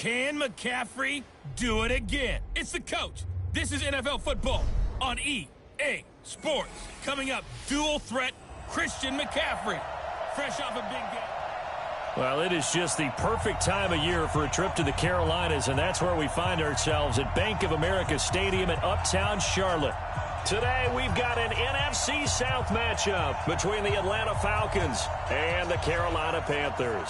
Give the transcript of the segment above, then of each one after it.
Can McCaffrey do it again? It's the coach. This is NFL football on EA Sports. Coming up, dual threat Christian McCaffrey. Fresh off a big game. Well, it is just the perfect time of year for a trip to the Carolinas, and that's where we find ourselves at Bank of America Stadium in Uptown Charlotte. Today, we've got an NFC South matchup between the Atlanta Falcons and the Carolina Panthers.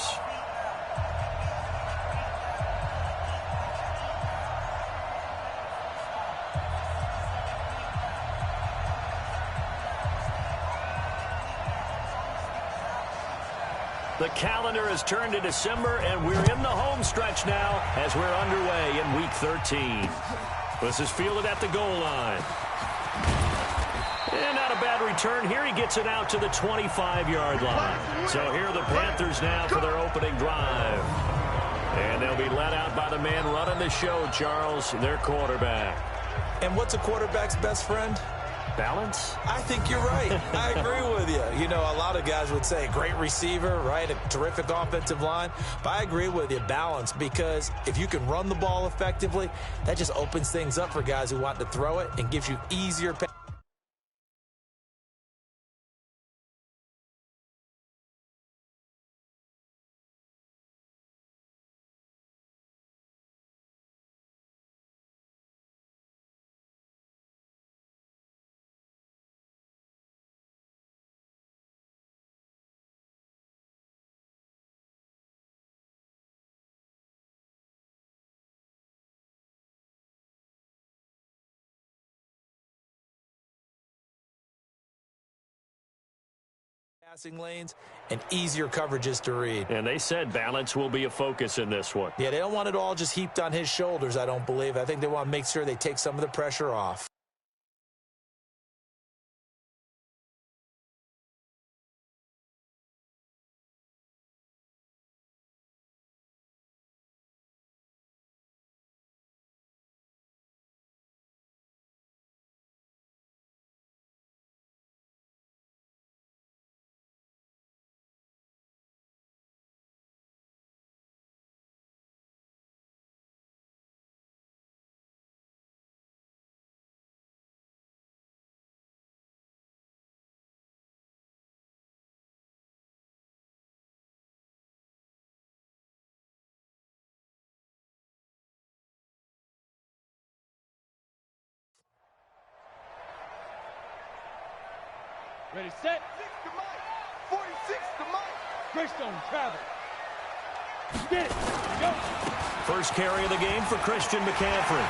The calendar has turned to December, and we're in the home stretch now as we're underway in Week 13. This is fielded at the goal line. And not a bad return here. He gets it out to the 25-yard line. So here are the Panthers now for their opening drive. And they'll be led out by the man running the show, Charles, their quarterback. And what's a quarterback's best friend? Balance? I think you're right. I agree with you. You know, a lot of guys would say great receiver, right? A terrific offensive line. But I agree with you, balance, because if you can run the ball effectively, that just opens things up for guys who want to throw it and gives you easier passes. Passing lanes and easier coverages to read. And they said balance will be a focus in this one. Yeah, they don't want it all just heaped on his shoulders, I don't believe. I think they want to make sure they take some of the pressure off. Ready, set. 6 to Mike. 46 to Mike. Greystone travel. Get it. Go. First carry of the game for Christian McCaffrey.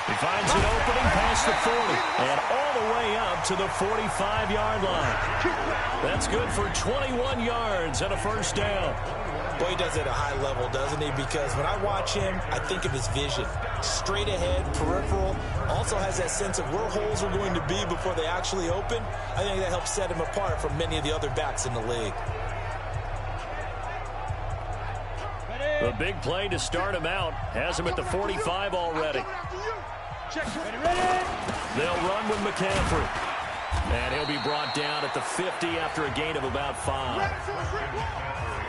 He finds an opening past the 40 and all the way up to the 45-yard line. That's good for 21 yards and a first down. Boy, he does it at a high level, doesn't he? Because when I watch him, I think of his vision. Straight ahead, peripheral. Also has that sense of where holes are going to be before they actually open. I think that helps set him apart from many of the other backs in the league. The big play to start him out has him at the 45 already. They'll run with McCaffrey. And he'll be brought down at the 50 after a gain of about 5.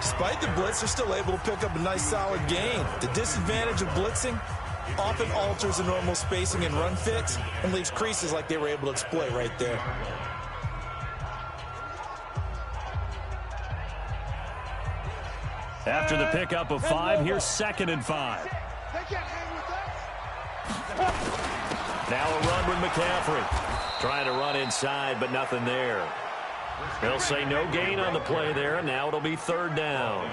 Despite the blitz, they're still able to pick up a nice solid gain. The disadvantage of blitzing often alters the normal spacing and run fits and leaves creases like they were able to exploit right there. After the pickup of 5, here's 2nd and 5. Now a run with McCaffrey. Trying to run inside, but nothing there. They'll say no gain on the play there. Now it'll be 3rd down.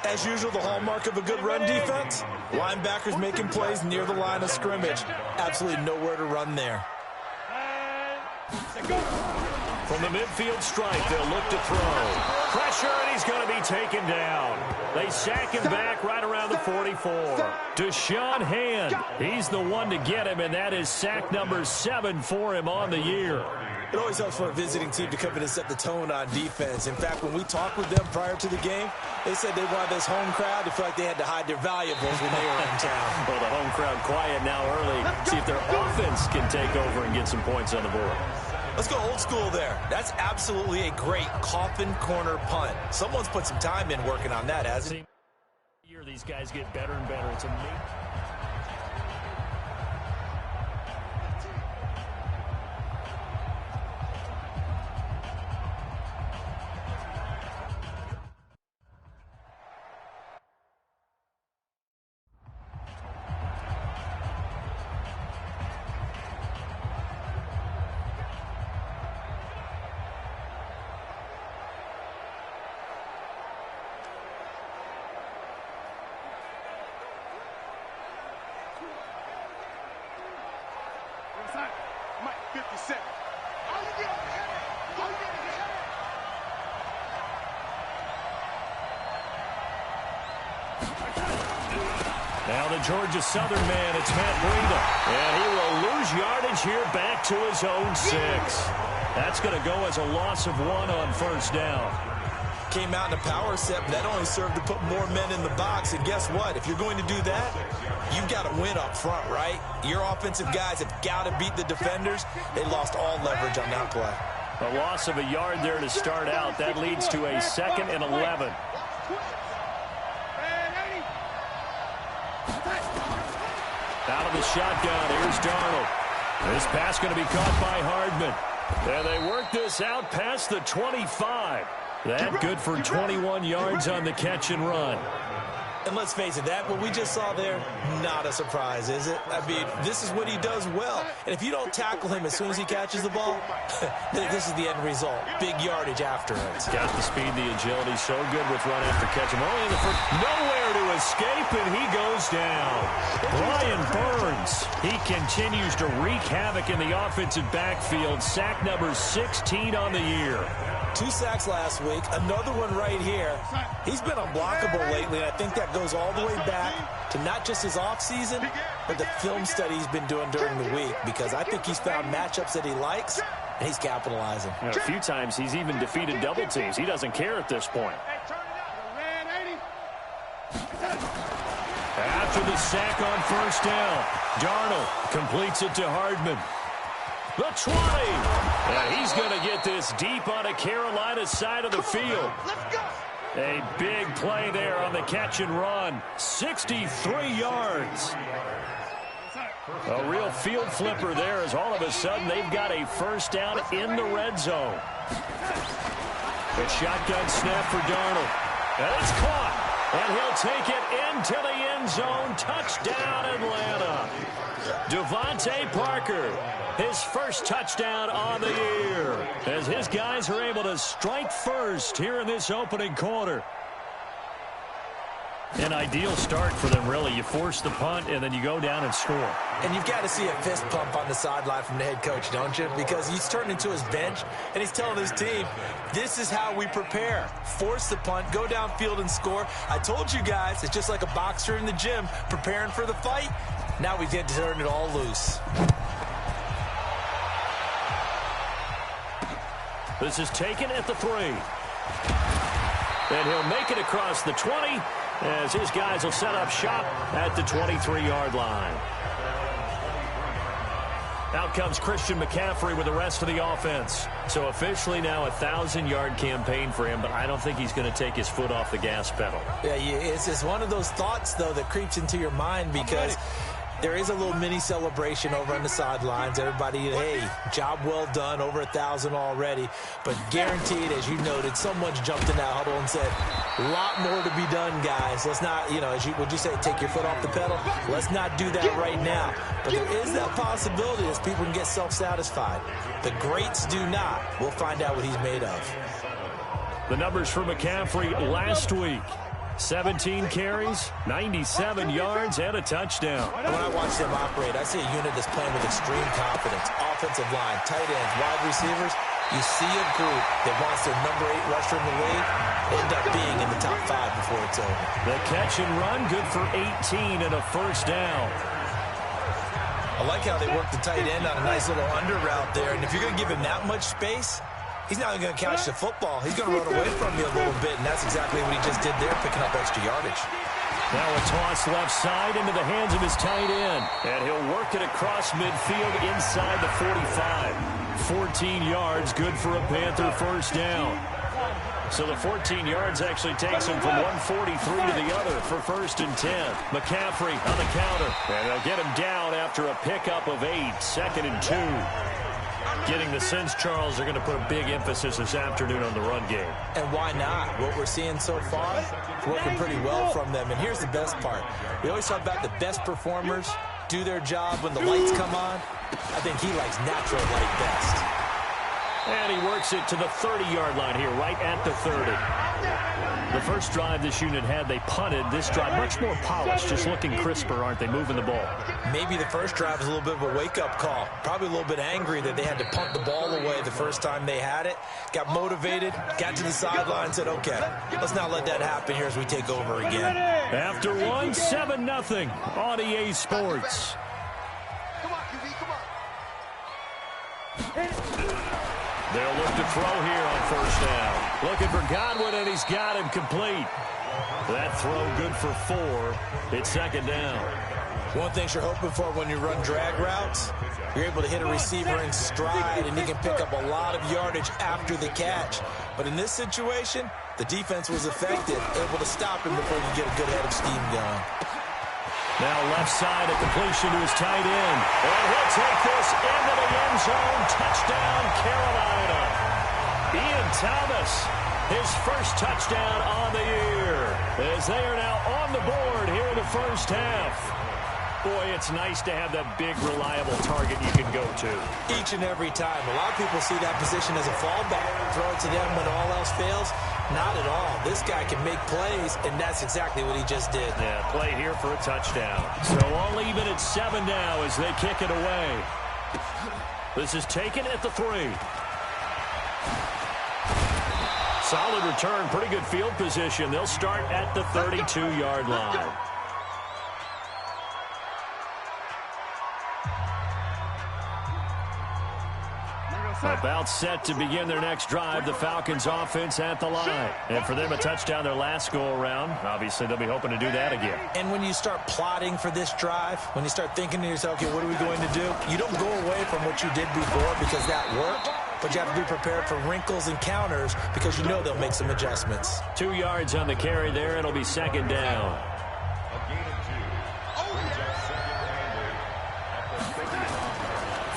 As usual, the hallmark of a good run defense, linebackers making plays near the line of scrimmage. Absolutely nowhere to run there. From the midfield stripe, they'll look to throw. Pressure, and he's going to be taken down. They sack him back right around the 44. Deshaun Hand, he's the one to get him, and that is sack number 7 for him on the year. It always helps for a visiting team to come in and set the tone on defense. In fact, when we talked with them prior to the game, they said they wanted this home crowd to feel like they had to hide their valuables when they were in town. Well, the home crowd quiet now early. See if their offense can take over and get some points on the board. Let's go old school there. That's absolutely a great coffin corner punt. Someone's put some time in working on that, hasn't he? Here, these guys get better and better. It's amazing. Mike, 50 seconds. All you get is a headache. All you get is a headache. Now the Georgia Southern man, it's Matt Breida. And he will lose yardage here back to his own 6. That's going to go as a loss of 1 on first down. Came out in a power set, but that only served to put more men in the box. And guess what? If you're going to do that, you've got to win up front, right? Your offensive guys have got to beat the defenders. They lost all leverage on that play. A loss of a yard there to start out. That leads to a 2nd and 11. Out of the shotgun, here's Darnold. This pass going to be caught by Hardman. And they work this out past the 25. That good for 21 yards on the catch and run. And let's face it, that what we just saw there, not a surprise, is it? I mean, this is what he does well. And if you don't tackle him as soon as he catches the ball, this is the end result. Big yardage after it. Got the speed, the agility, so good with run after catch. Only in the first, nowhere to escape, and he goes down. Brian Burns, he continues to wreak havoc in the offensive backfield. Sack number 16 on the year. 2 sacks last week, another one right here. He's been unblockable lately, and I think that goes all the way back to not just his offseason, but the film study he's been doing during the week, because I think he's found matchups that he likes, and he's capitalizing. A few times he's even defeated double teams. He doesn't care at this point. After the sack on first down, Darnold completes it to Hardman. The 20. And he's going to get this deep on a Carolina side of the field. A big play there on the catch and run. 63 yards. A real field flipper there as all of a sudden they've got a first down in the red zone. A shotgun snap for Darnold. And it's caught. And he'll take it into the end zone. Touchdown, Atlanta. Devontae Parker, his first touchdown on the year, as his guys are able to strike first here in this opening quarter. An ideal start for them, really. You force the punt, and then you go down and score. And you've got to see a fist pump on the sideline from the head coach, don't you? Because he's turned into his bench, and he's telling his team, this is how we prepare. Force the punt, go downfield and score. I told you guys, it's just like a boxer in the gym preparing for the fight. Now we get to turn it all loose. This is taken at the 3. And he'll make it across the 20 as his guys will set up shop at the 23-yard line. Out comes Christian McCaffrey with the rest of the offense. So officially now a 1,000-yard campaign for him, but I don't think he's going to take his foot off the gas pedal. Yeah, it's just one of those thoughts, though, that creeps into your mind because there is a little mini celebration over on the sidelines. Everybody, hey, job well done, over 1,000 already. But guaranteed, as you noted, someone's jumped in that huddle and said, a lot more to be done, guys. Let's not, would you say, take your foot off the pedal? Let's not do that right now. But there is that possibility that people can get self-satisfied. The greats do not. We'll find out what he's made of. The numbers for McCaffrey last week. 17 carries, 97 yards, and a touchdown. When I watch them operate, I see a unit that's playing with extreme confidence. Offensive line, tight ends, wide receivers. You see a group that wants their number 8 rusher in the league end up being in the top 5 before it's over. The catch and run, good for 18 and a first down. I like how they work the tight end on a nice little under route there. And if you're going to give him that much space, he's not going to catch the football. He's going to run away from you a little bit, and that's exactly what he just did there, picking up extra yardage. Now a toss left side into the hands of his tight end, and he'll work it across midfield inside the 45. 14 yards, good for a Panther first down. So the 14 yards actually takes him from 143 to the other for 1st and 10. McCaffrey on the counter. And they'll get him down after a pickup of 8. 2nd and 2. Getting the sense, Charles, they're going to put a big emphasis this afternoon on the run game. And why not? What we're seeing so far is working pretty well from them. And here's the best part. We always talk about the best performers do their job when the lights come on. I think he likes natural light best. And he works it to the 30-yard line here, right at the 30. The first drive this unit had, they punted. This drive, much more polished, just looking crisper, aren't they, moving the ball? Maybe the first drive was a little bit of a wake-up call. Probably a little bit angry that they had to punt the ball away the first time they had it. Got motivated, got to the sideline, said, okay, let's not let that happen here as we take over again. After one, 7-0 on EA Sports. Come on, QB, come on. They'll look to throw here on 1st down. Looking for Godwin, and he's got him complete. That throw good for 4. It's 2nd down. One thing you're hoping for when you run drag routes, you're able to hit a receiver in stride, and he can pick up a lot of yardage after the catch. But in this situation, the defense was effective, able to stop him before you get a good head of steam going. Now left side, a completion to his tight end. And he'll take this into the end zone. Touchdown, Carolina. Ian Thomas, his first touchdown on the year, as they are now on the board here in the first half. Boy, it's nice to have that big, reliable target you can go to. Each and every time. A lot of people see that position as a fallback. Throw it to them when all else fails. Not at all. This guy can make plays, and that's exactly what he just did. Yeah, play here for a touchdown. So all even at 7 now as they kick it away. This is taken at the 3. Solid return, pretty good field position. They'll start at the 32-yard line. About set to begin their next drive. The Falcons offense at the line. And for them, a touchdown their last go-around. Obviously, they'll be hoping to do that again. And when you start plotting for this drive, when you start thinking to yourself, okay, what are we going to do? You don't go away from what you did before because that worked. But you have to be prepared for wrinkles and counters because you know they'll make some adjustments. 2 yards on the carry there. It'll be 2nd down.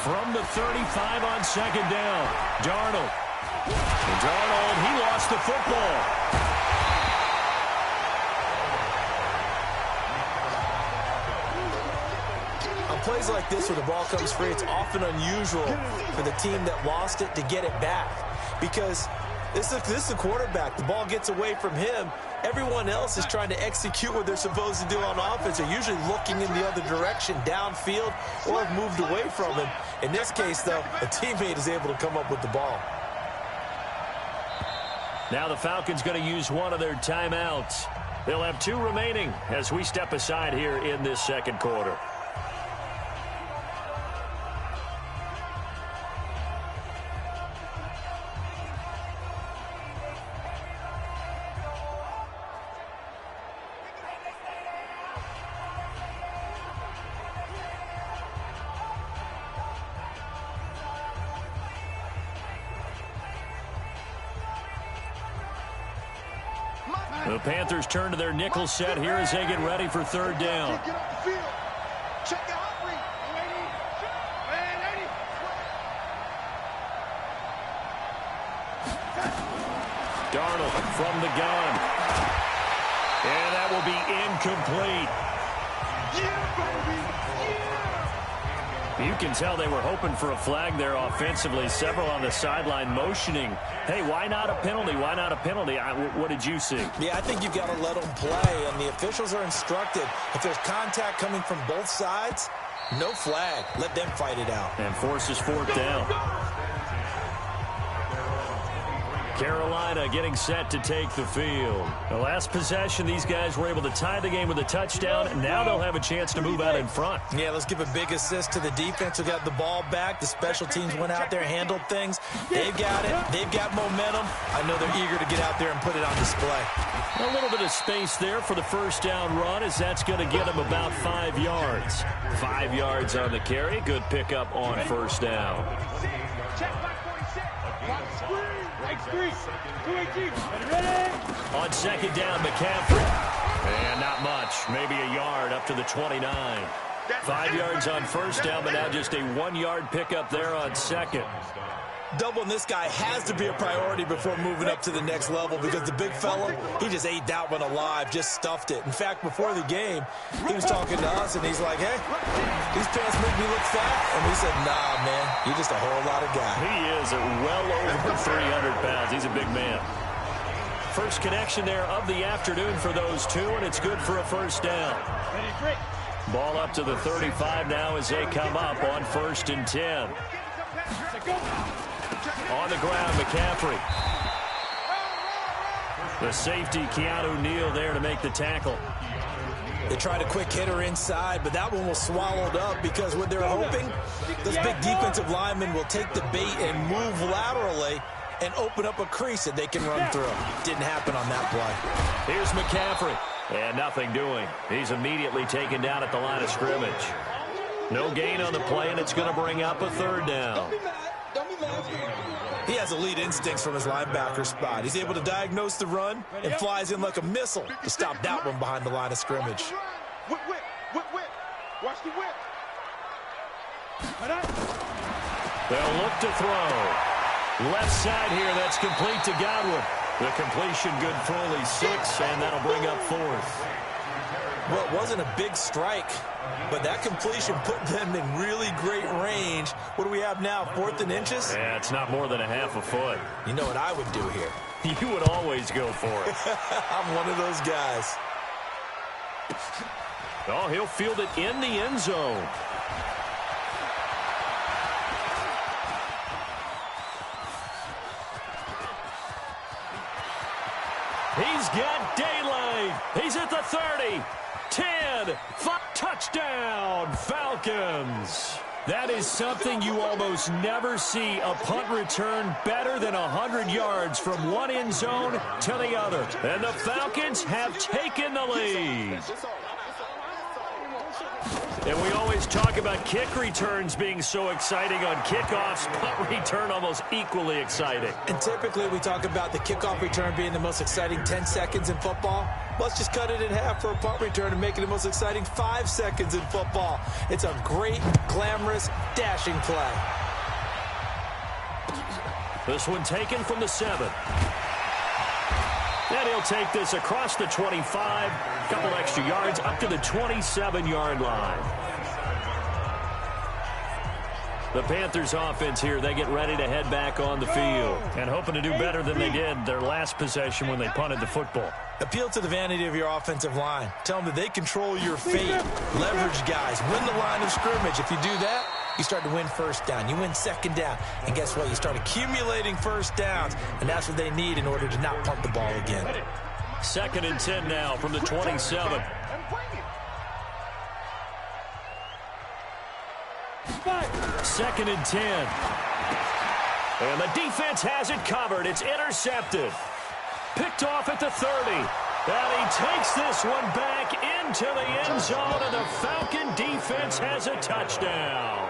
From the 35 on 2nd down, Darnold. And Darnold, he lost the football. On plays like this where the ball comes free, it's often unusual for the team that lost it to get it back. Because this is the quarterback. The ball gets away from him. Everyone else is trying to execute what they're supposed to do on offense. They're usually looking in the other direction, downfield, or have moved away from him. In this case, though, a teammate is able to come up with the ball. Now the Falcons going to use one of their timeouts. They'll have 2 remaining as we step aside here in this 2nd quarter. The Panthers turn to their nickel set here as they get ready for 3rd down. Get off the field. Check the hot read. Darnold from the gun. And that will be incomplete. Yeah, baby. You can tell they were hoping for a flag there offensively. Several on the sideline motioning, hey, why not a penalty? Why not a penalty? What did you see? Yeah, I think you've got to let them play, and the officials are instructed. If there's contact coming from both sides, no flag. Let them fight it out. And forces 4th down. Carolina getting set to take the field. The last possession, these guys were able to tie the game with a touchdown. And now they'll have a chance to move out in front. Yeah, let's give a big assist to the defense who got the ball back. The special teams went out there, handled things. They've got it. They've got momentum. I know they're eager to get out there and put it on display. A little bit of space there for the 1st down run, as that's going to get them about 5 yards. 5 yards on the carry. Good pickup on 1st down. Check by 46. Block screen. X3, 218. Ready? On second down, McCaffrey. And not much. Maybe a yard up to the 29. 5 yards on first down, but now just a 1-yard pickup there on second. Doubling this guy has to be a priority before moving up to the next level because the big fella, he just ate that one alive, just stuffed it. In fact, before the game, he was talking to us, and he's like, hey, these pants make me look fat. And we said, nah, man, you're just a whole lot of guy. He is at well over 300 pounds. He's a big man. First connection there of the afternoon for those two, and it's good for a first down. Ball up to the 35 now as they come up on 1st and 10. On the ground, McCaffrey. The safety, Keanu Neal, there to make the tackle. They tried a quick hitter inside, but that one was swallowed up because what they're hoping, those big defensive linemen will take the bait and move laterally and open up a crease that they can run through. Didn't happen on that play. Here's McCaffrey. And nothing doing. He's immediately taken down at the line of scrimmage. No gain on the play, and it's going to bring up a 3rd down. He has elite instincts from his linebacker spot. He's able to diagnose the run and flies in like a missile to stop that one behind the line of scrimmage. Whip, whip, whip, whip. Watch the whip. They'll look to throw. Left side here, that's complete to Godwin. The completion good for only 6, and that'll bring up 4th. Well, it wasn't a big strike, but that completion put them in really great range. What do we have now, 4th and inches? Yeah, it's not more than a half a foot. You know what I would do here? You would always go for it. I'm one of those guys. Oh, he'll field it in the end zone. He's got daylight. He's at the 30. 10. 5. Touchdown, Falcons. That is something you almost never see. A punt return better than 100 yards from one end zone to the other. And the Falcons have taken the lead. And we always talk about kick returns being so exciting on kickoffs. Punt return almost equally exciting. And typically we talk about the kickoff return being the most exciting 10 seconds in football. Let's just cut it in half for a punt return and make it the most exciting 5 seconds in football. It's a great, glamorous, dashing play. This one taken from the 7. And he'll take this across the 25, a couple extra yards up to the 27-yard line. The Panthers offense here, they get ready to head back on the field and hoping to do better than they did their last possession when they punted the football. Appeal to the vanity of your offensive line. Tell them that they control your fate. Leverage guys. Win the line of scrimmage. If you do that, you start to win first down. You win second down. And guess what? You start accumulating first downs. And that's what they need in order to not punt the ball again. 2nd and 10 now from the 27. Second and 10. And the defense has it covered. It's intercepted. Picked off at the 30. And he takes this one back into the end zone, and the Falcon defense has a touchdown.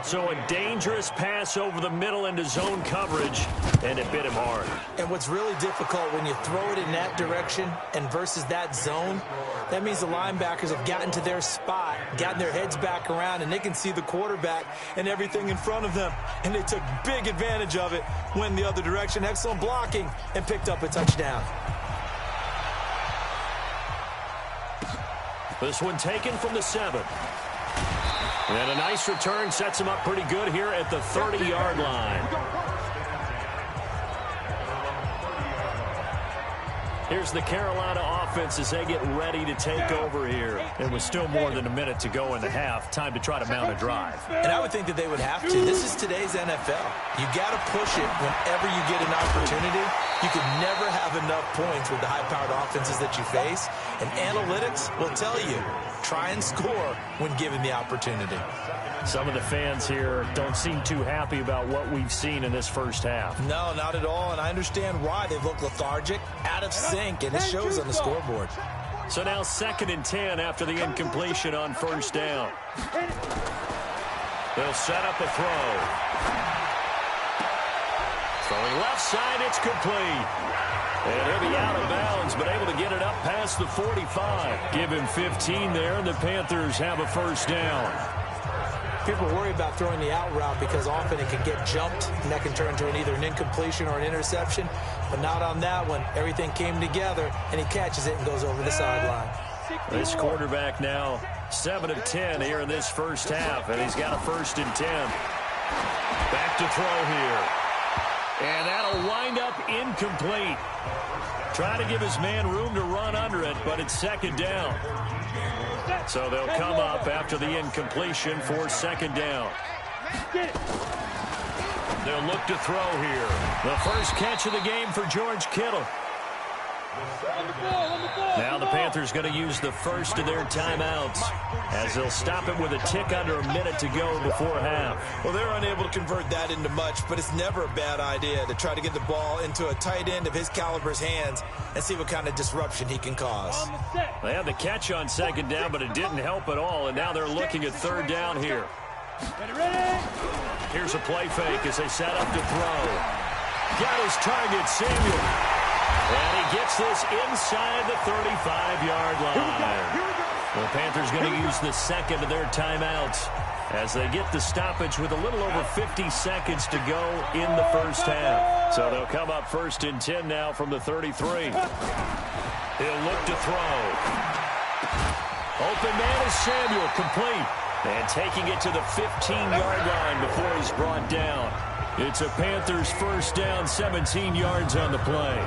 So a dangerous pass over the middle into zone coverage, and it bit him hard. And what's really difficult when you throw it in that direction and versus that zone, that means the linebackers have gotten to their spot, gotten their heads back around, and they can see the quarterback and everything in front of them. And they took big advantage of it, went the other direction, excellent blocking, and picked up a touchdown. This one taken from the 7. And a nice return sets him up pretty good here at the 30-yard line. Here's the Carolina offense as they get ready to take over here. And with still more than a minute to go in the half, time to try to mount a drive. And I would think that they would have to. This is today's NFL. You got to push it whenever you get an opportunity. You can never have enough points with the high-powered offenses that you face. And analytics will tell you, try and score when given the opportunity. Some of the fans here don't seem too happy about what we've seen in this first half. No, not at all, and I understand why. They look lethargic, out of sync, and it shows on the scoreboard. So now 2nd and 10 after the incompletion on first down. They'll set up a throw. Throwing left side, it's complete. And he'll be out of bounds, but able to get it up past the 45. Give him 15 there, and the Panthers have a first down. People worry about throwing the out route because often it can get jumped, and that can turn into either an incompletion or an interception. But not on that one. Everything came together, and he catches it and goes over the sideline. This quarterback now 7 of 10 here in this first half, and he's got a 1st and 10. Back to throw here. And that'll wind up incomplete. Trying to give his man room to run under it, but it's 2nd down. So they'll come up after the incompletion for 2nd down. They'll look to throw here. The first catch of the game for George Kittle. Now the Panthers going to use the first of their timeouts as they'll stop it with a tick under a minute to go before half. Well, they're unable to convert that into much, but it's never a bad idea to try to get the ball into a tight end of his caliber's hands and see what kind of disruption he can cause. They had the catch on 2nd down, but it didn't help at all, and now they're looking at 3rd down here. Here's a play fake as they set up to throw. Got his target, Samuel. And he gets this inside the 35-yard line. The Panthers going to use the second of their timeouts as they get the stoppage with a little over 50 seconds to go in the first half. So they'll come up 1st and 10 now from the 33. He'll look to throw. Open man is Samuel, complete. And taking it to the 15-yard line before he's brought down. It's a Panthers 1st down, 17 yards on the play.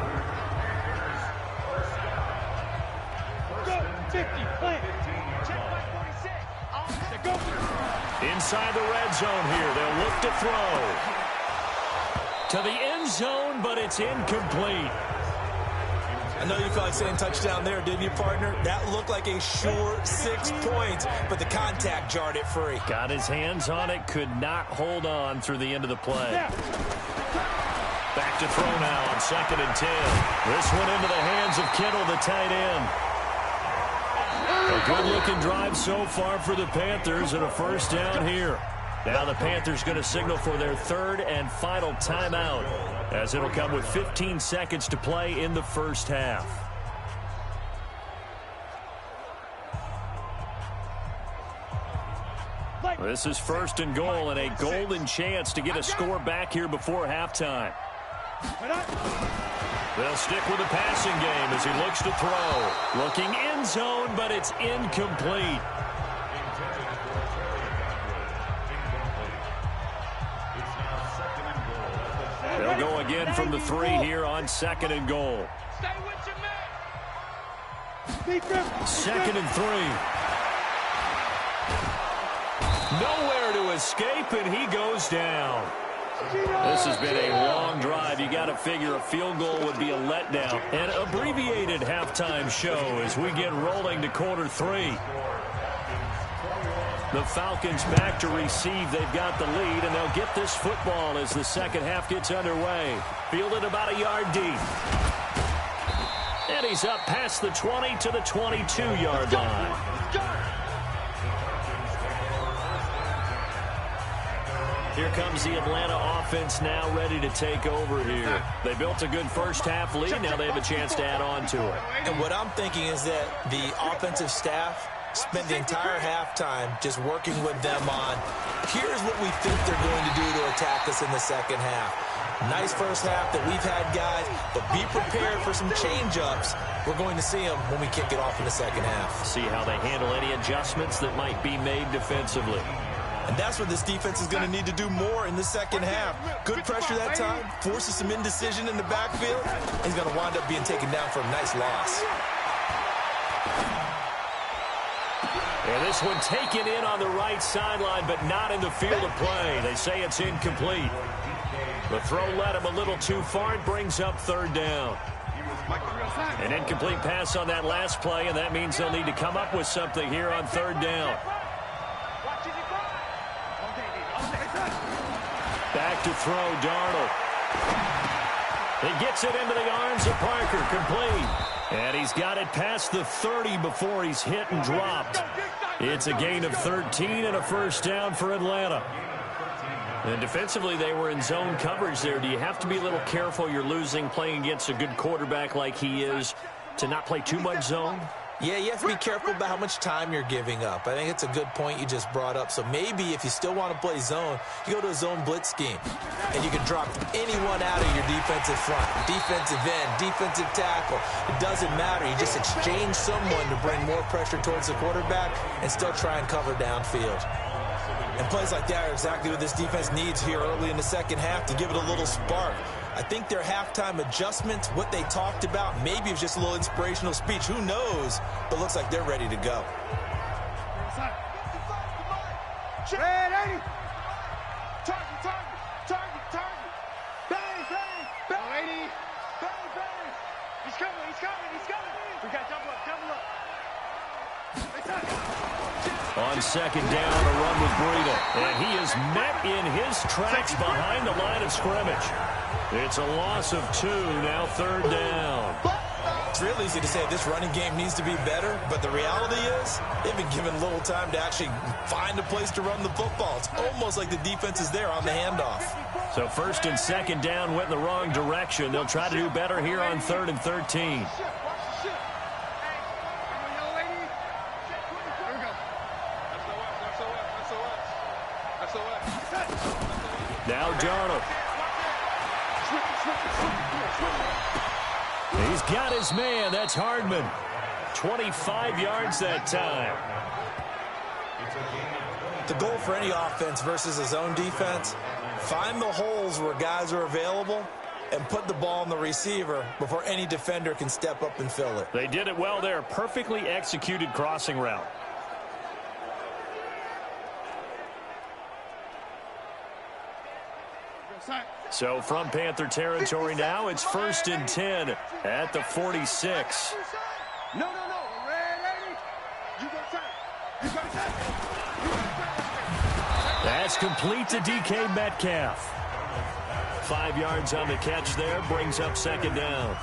50, plant. Inside the red zone here. They'll look to throw. To the end zone, but it's incomplete. I know you felt like saying touchdown there, didn't you, partner? That looked like a sure 6 points, but the contact jarred it free. Got his hands on it, could not hold on through the end of the play. Back to throw now on 2nd and 10. This one into the hands of Kittle, the tight end. A good-looking drive so far for the Panthers and a 1st down here. Now the Panthers going to signal for their 3rd and final timeout as it'll come with 15 seconds to play in the first half. This is 1st and goal and a golden chance to get a score back here before halftime. They'll stick with the passing game as he looks to throw. Looking end zone, but it's incomplete. They'll go again from the 3 here on 2nd and goal. 2nd and 3. Nowhere to escape, and he goes down. This has been a long drive. You got to figure a field goal would be a letdown. An abbreviated halftime show as we get rolling to quarter 3. The Falcons back to receive. They've got the lead, and they'll get this football as the second half gets underway. Fielded about a yard deep. And he's up past the 20 to the 22-yard line. Here comes the Atlanta offense now ready to take over here. They built a good first half lead. Now they have a chance to add on to it. And what I'm thinking is that the offensive staff spent the entire halftime just working with them on, here's what we think they're going to do to attack us in the second half. Nice first half that we've had, guys, but be prepared for some change-ups. We're going to see them when we kick it off in the second half. See how they handle any adjustments that might be made defensively. And that's what this defense is going to need to do more in the second half. Good pressure that time, forces some indecision in the backfield. He's going to wind up being taken down for a nice loss. And this one taken in on the right sideline, but not in the field of play. They say it's incomplete. The throw led him a little too far. It brings up 3rd down. An incomplete pass on that last play, and that means they'll need to come up with something here on 3rd down. Back to throw, Darnold. He gets it into the arms of Parker, complete. And he's got it past the 30 before he's hit and dropped. It's a gain of 13 and a 1st down for Atlanta. And defensively, they were in zone coverage there. Do you have to be a little careful? You're losing playing against a good quarterback like he is to not play too much zone? Yeah, you have to be careful about how much time you're giving up. I think it's a good point you just brought up. So maybe if you still want to play zone, you go to a zone blitz scheme. And you can drop anyone out of your defensive front. Defensive end, defensive tackle. It doesn't matter. You just exchange someone to bring more pressure towards the quarterback and still try and cover downfield. And plays like that are exactly what this defense needs here early in the second half to give it a little spark. I think their halftime adjustments, what they talked about, maybe it was just a little inspirational speech. Who knows? But looks like they're ready to go. Ready? Target. Bang, bang, bang. Ready? Bang, bang. He's coming. We got double up. On second down, a run with Breida. And he is met in his tracks behind the line of scrimmage. It's a loss of 2, now third down. It's real easy to say this running game needs to be better, but the reality is they've been given little time to actually find a place to run the football. It's almost like the defense is there on the handoff. So first and second down went in the wrong direction. They'll try to do better here on 3rd and 13. Now Darnold. He's got his man. That's Hardman. 25 yards that time. The goal for any offense versus a zone defense, find the holes where guys are available and put the ball on the receiver before any defender can step up and fill it. They did it well there. Perfectly executed crossing route. So from Panther territory now, it's 1st and 10 at the 46. No. Ready? You got time. That's complete to DK Metcalf. 5 yards on the catch there, brings up second down.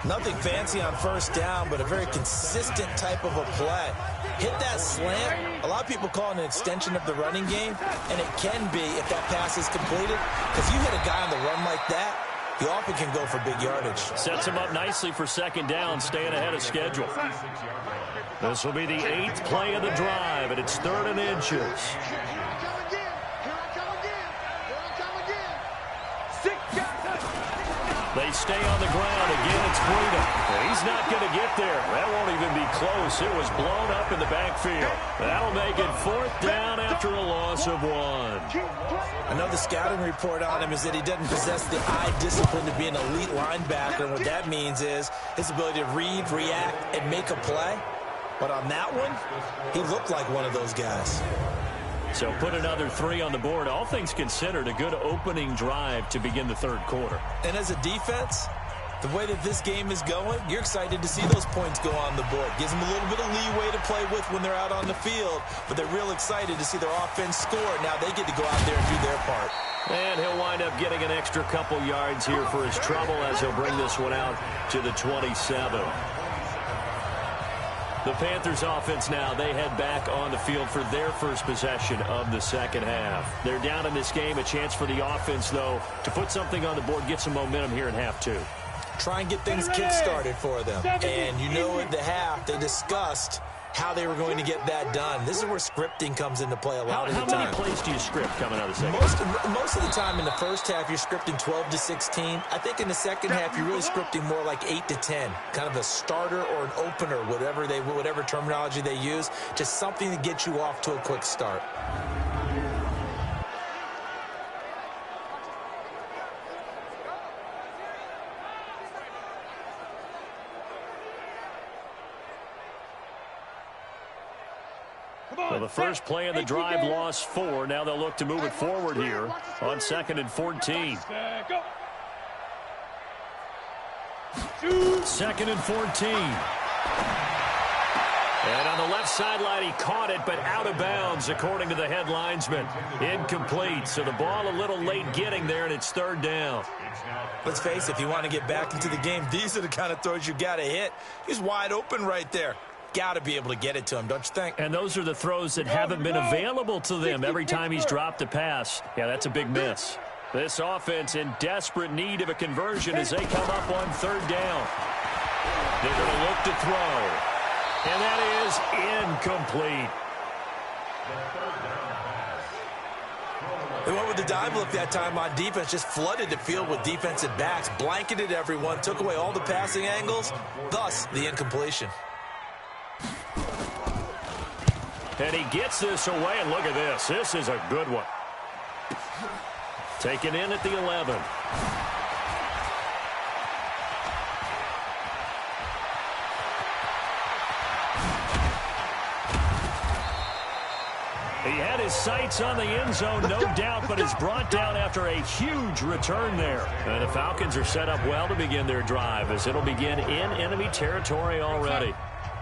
Nothing fancy on first down, but a very consistent type of a play. Hit that slant. A lot of people call it an extension of the running game, and it can be if that pass is completed. Because you hit a guy on the run like that, he often can go for big yardage. Sets him up nicely for second down, staying ahead of schedule. This will be the 8th play of the drive, and it's 3rd and inches. They stay on the ground. Again, it's Breida. He's not going to get there. That won't even be close. It was blown up in the backfield. That'll make it 4th down after a loss of 1. I know the scouting report on him is that he doesn't possess the eye discipline to be an elite linebacker. And what that means is his ability to read, react, and make a play. But on that one, he looked like one of those guys. So put another 3 on the board. All things considered, a good opening drive to begin the 3rd quarter. And as a defense, the way that this game is going, you're excited to see those points go on the board. Gives them a little bit of leeway to play with when they're out on the field, but they're real excited to see their offense score. Now they get to go out there and do their part. And he'll wind up getting an extra couple yards here for his trouble as he'll bring this one out to the 27. The Panthers offense now, they head back on the field for their first possession of the second half. They're down in this game. A chance for the offense, though, to put something on the board, get some momentum here in half 2. Try and get things kick-started for them. And you know at the half, they discussed how they were going to get that done. This is where scripting comes into play a lot of the time. How many plays do you script coming out of the second half? Most of the time in the first half, you're scripting 12 to 16. I think in the second half, you're really scripting more like 8 to 10. Kind of a starter or an opener, whatever terminology they use. Just something to get you off to a quick start. Well, the first play of the drive lost 4. Now they'll look to move it forward here on 2nd and 14. 2nd and 14. And on the left sideline, he caught it, but out of bounds, according to the head linesman. Incomplete. So the ball a little late getting there, and it's 3rd down. Let's face it, if you want to get back into the game, these are the kind of throws you got to hit. He's wide open right there. got to be able to get it to him, don't you think? And those are the throws that haven't been available to them every time he's dropped a pass. Yeah, that's a big miss. This offense in desperate need of a conversion as they come up on third down. They're going to look to throw. And that is incomplete. They went with the dive look that time on defense, just flooded the field with defensive backs, blanketed everyone, took away all the passing angles, thus the incompletion. And he gets this away, and look at this. This is a good one. Taken in at the 11. He had his sights on the end zone, no doubt, but is brought down after a huge return there. And the Falcons are set up well to begin their drive as it'll begin in enemy territory already.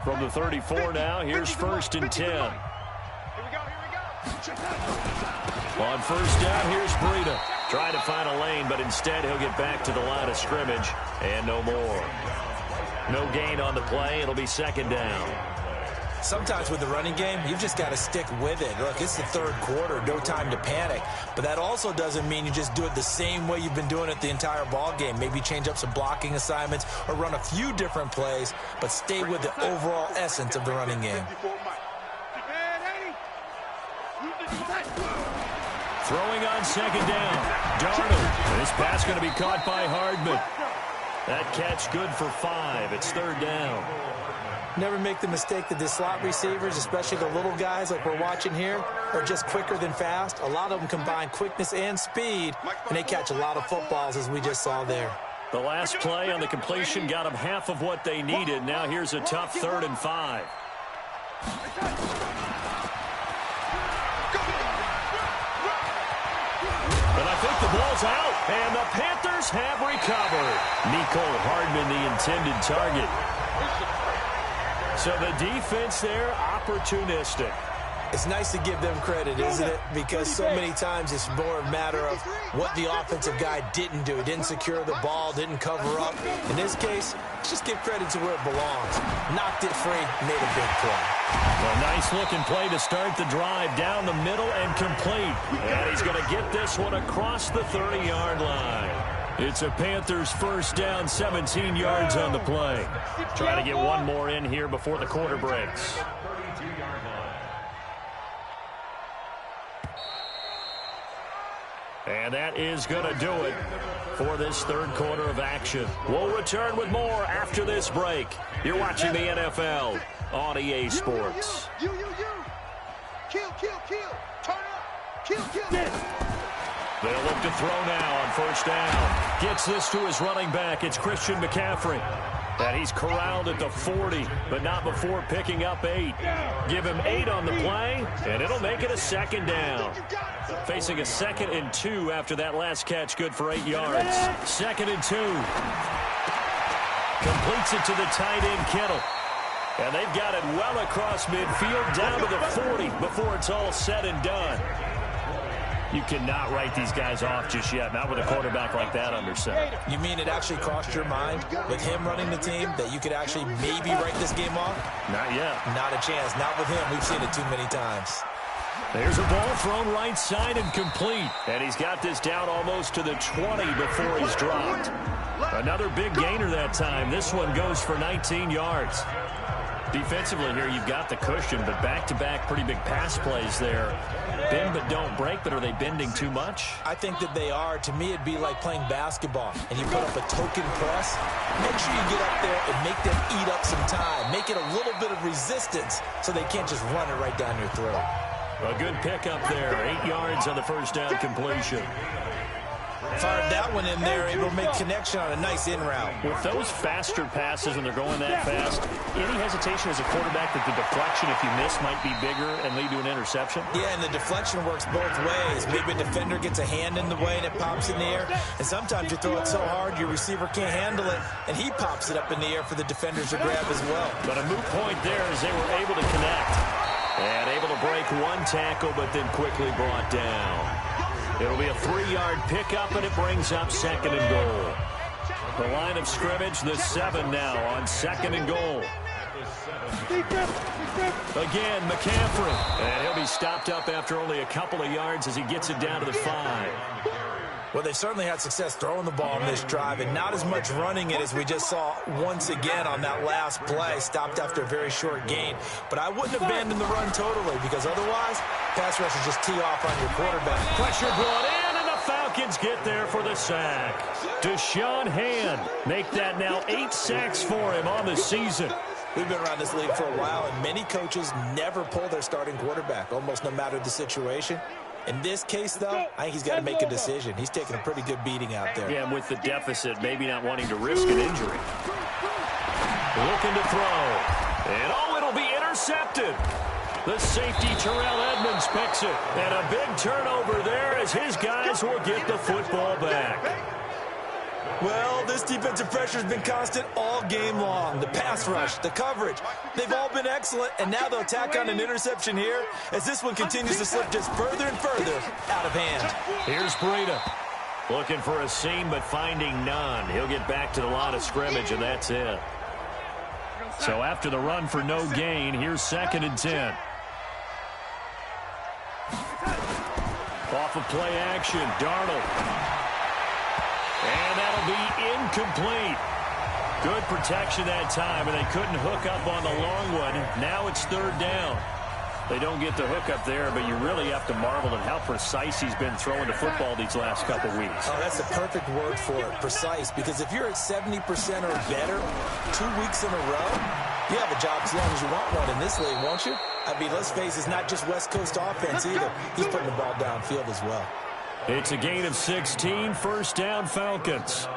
From the 34 now, here's 1st and 10. On first down, here's Breida. Trying to find a lane, but instead he'll get back to the line of scrimmage and no more. No gain on the play. It'll be 2nd down. Sometimes with the running game, you've just got to stick with it. Look, it's the 3rd quarter, no time to panic. But that also doesn't mean you just do it the same way you've been doing it the entire ball game. Maybe change up some blocking assignments or run a few different plays, but stay with the overall essence of the running game. Throwing on 2nd down. Darnold. This pass going to be caught by Hardman. That catch good for 5. It's 3rd down. Never make the mistake that the slot receivers, especially the little guys like we're watching here, are just quicker than fast. A lot of them combine quickness and speed, and they catch a lot of footballs, as we just saw there. The last play on the completion got them half of what they needed. Now here's a tough 3rd and 5. And I think the ball's out, and the Panthers have recovered. Mecole Hardman, the intended target. So the defense there, opportunistic. It's nice to give them credit, isn't it? Because so many times it's more a matter of what the offensive guy didn't do. Didn't secure the ball, didn't cover up. In this case, just give credit to where it belongs. Knocked it free, made a big play. A nice-looking play to start the drive down the middle and complete. And he's going to get this one across the 30-yard line. It's a Panthers 1st down, 17 yards on the play. Trying to get one more in here before the quarter breaks. And that is going to do it for this 3rd quarter of action. We'll return with more after this break. You're watching the NFL on EA Sports. Kill. Turn up. Kill. They'll look to throw now on 1st down. Gets this to his running back. It's Christian McCaffrey. And he's corralled at the 40, but not before picking up 8. Give him 8 on the play, and it'll make it a 2nd down. Facing a 2nd and 2 after that last catch, good for 8 yards. 2nd and 2. Completes it to the tight end, Kittle. And they've got it well across midfield, down to the 40 before it's all said and done. You cannot write these guys off just yet, not with a quarterback like that under center. You mean it actually crossed your mind with him running the team that you could actually maybe write this game off? Not yet. Not a chance. Not with him. We've seen it too many times. There's a ball thrown right side and complete. And he's got this down almost to the 20 before he's dropped. Another big gainer that time. This one goes for 19 yards. Defensively here, you've got the cushion, but back-to-back pretty big pass plays there. Bend but don't break, but are they bending too much? I think that they are. To me, it'd be like playing basketball, and you put up a token press. Make sure you get up there and make them eat up some time. Make it a little bit of resistance so they can't just run it right down your throat. A good pickup there. 8 yards on the 1st down completion. Fired that one in there, able to make connection on a nice in route. With those faster passes when they're going that fast, any hesitation as a quarterback that the deflection, if you miss, might be bigger and lead to an interception? Yeah, and the deflection works both ways. Maybe a defender gets a hand in the way and it pops in the air. And sometimes you throw it so hard your receiver can't handle it, and he pops it up in the air for the defenders to grab as well. But a moot point there as they were able to connect. And able to break one tackle, but then quickly brought down. It'll be a 3-yard pickup, and it brings up 2nd and goal. The line of scrimmage, the 7 now on 2nd and goal. Again, McCaffrey. And he'll be stopped up after only a couple of yards as he gets it down to the 5. Well, they certainly had success throwing the ball in this drive and not as much running it as we just saw once again on that last play. Stopped after a very short gain. But I wouldn't abandon the run totally because otherwise, pass rushers just tee off on your quarterback. Pressure brought in, and the Falcons get there for the sack. Deshaun Hand make that now 8 sacks for him on the season. We've been around this league for a while, and many coaches never pull their starting quarterback, almost no matter the situation. In this case, though, I think he's got to make a decision. He's taking a pretty good beating out there. Yeah, and with the deficit, maybe not wanting to risk an injury. Looking to throw. And, it'll be intercepted. The safety, Terrell Edmonds, picks it. And a big turnover there as his guys will get the football back. Well, this defensive pressure has been constant all game long. The pass rush, the coverage, they've all been excellent, and now they'll tack on an interception here as this one continues to slip just further and further out of hand. Here's Breida. Looking for a seam, but finding none. He'll get back to the line of scrimmage, and that's it. So after the run for no gain, here's 2nd and 10. Off of play action, Darnold. And that'll be incomplete. Good protection that time, and they couldn't hook up on the long one. Now it's 3rd down. They don't get the hookup there, but you really have to marvel at how precise he's been throwing the football these last couple weeks. Oh, that's the perfect word for it, precise, because if you're at 70% or better 2 weeks in a row, you have a job as long as you want one in this league, won't you? I mean, let's face it, it's not just West Coast offense either. He's putting the ball downfield as well. It's a gain of 16, 1st down Falcons.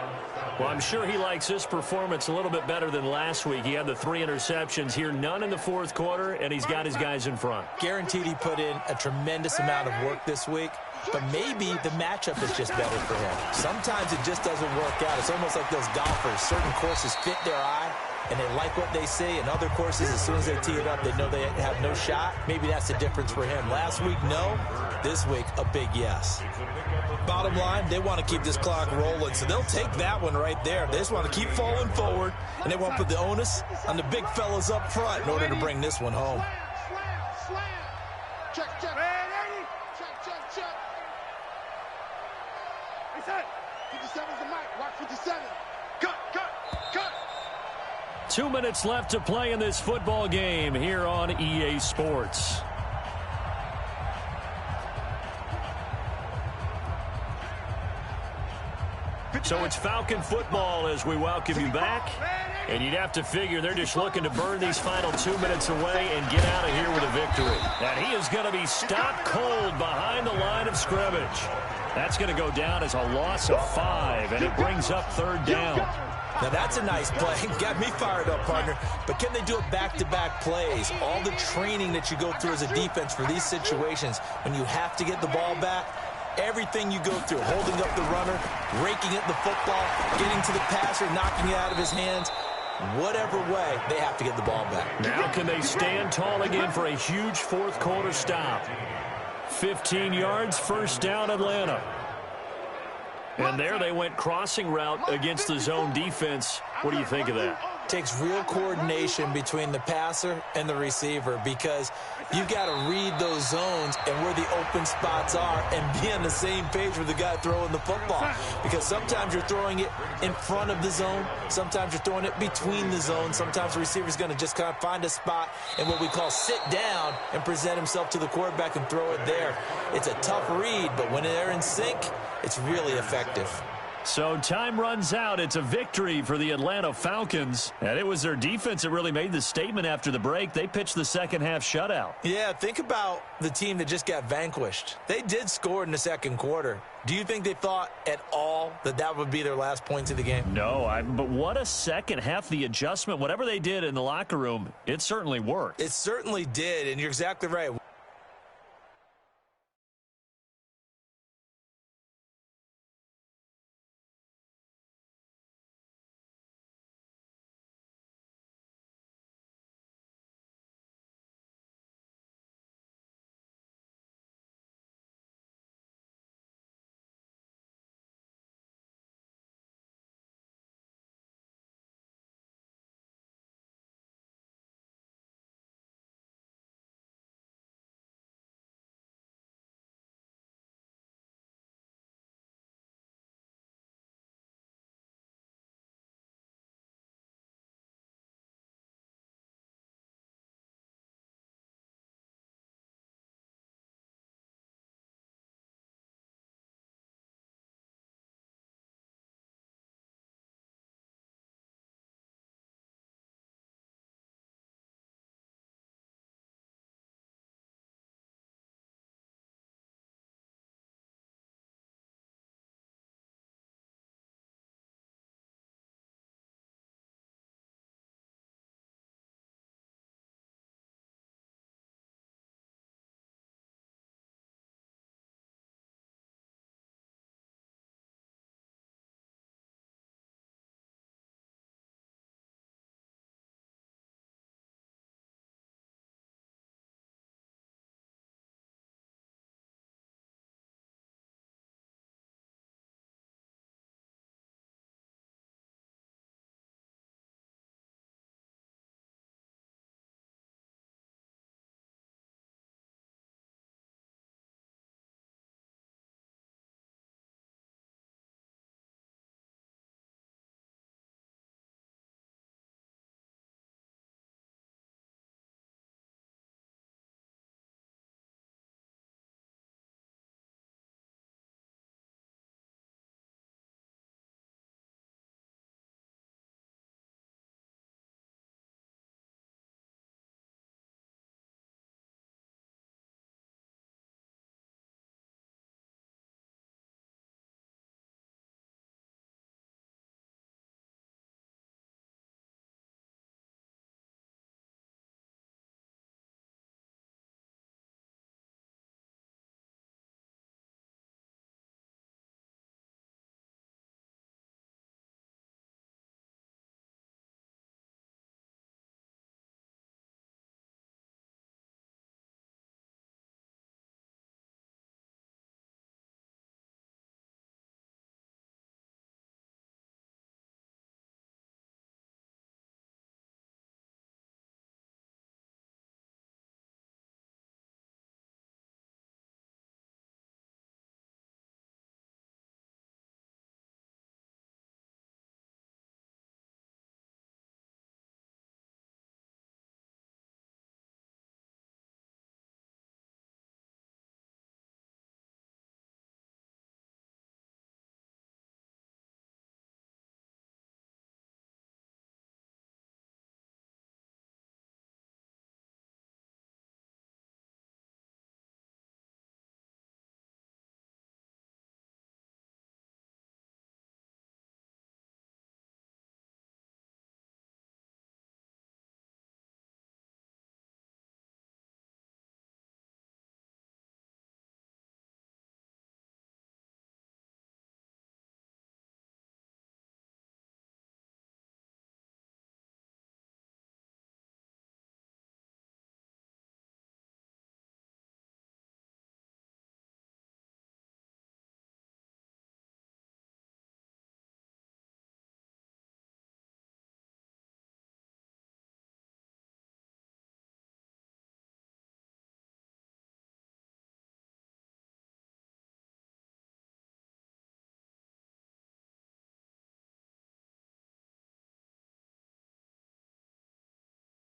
Well, I'm sure he likes his performance a little bit better than last week. He had the 3 interceptions here, none in the 4th quarter, and he's got his guys in front. Guaranteed he put in a tremendous amount of work this week, but maybe the matchup is just better for him. Sometimes it just doesn't work out. It's almost like those golfers. Certain courses fit their eye, and they like what they see. And other courses, as soon as they tee it up, they know they have no shot. Maybe that's the difference for him. Last week, no. This week, a big yes. Bottom line, they want to keep this clock rolling, so they'll take that one right there. They just want to keep falling forward, and they want to put the onus on the big fellas up front in order to bring this one home. Slam. Check. Check. Check. Reset. 57's the mic. Watch 57. Cut. 2 minutes left to play in this football game here on EA Sports. So it's Falcon football as we welcome you back. And you'd have to figure they're just looking to burn these final 2 minutes away and get out of here with a victory. And he is going to be stopped cold behind the line of scrimmage. That's going to go down as a loss of 5, and it brings up 3rd down. Now that's a nice play. Got me fired up, partner. But can they do it back-to-back plays? All the training that you go through as a defense for these situations, when you have to get the ball back, everything you go through, holding up the runner, raking at the football, getting to the passer, knocking it out of his hands, whatever way, they have to get the ball back. Now can they stand tall again for a huge 4th quarter stop? 15 yards, 1st down Atlanta. And there they went crossing route against the zone defense. What do you think of that? Takes real coordination between the passer and the receiver because you've got to read those zones and where the open spots are and be on the same page with the guy throwing the football. Because sometimes you're throwing it in front of the zone. Sometimes you're throwing it between the zones. Sometimes the receiver's going to just kind of find a spot and what we call sit down and present himself to the quarterback and throw it there. It's a tough read, but when they're in sync, it's really effective. So time runs out. It's a victory for the Atlanta Falcons. And it was their defense that really made the statement after the break. They pitched the 2nd half shutout. Yeah, think about the team that just got vanquished. They did score in the 2nd quarter. Do you think they thought at all that that would be their last points of the game? No, but what a 2nd half. The adjustment, whatever they did in the locker room, it certainly worked. It certainly did, and you're exactly right.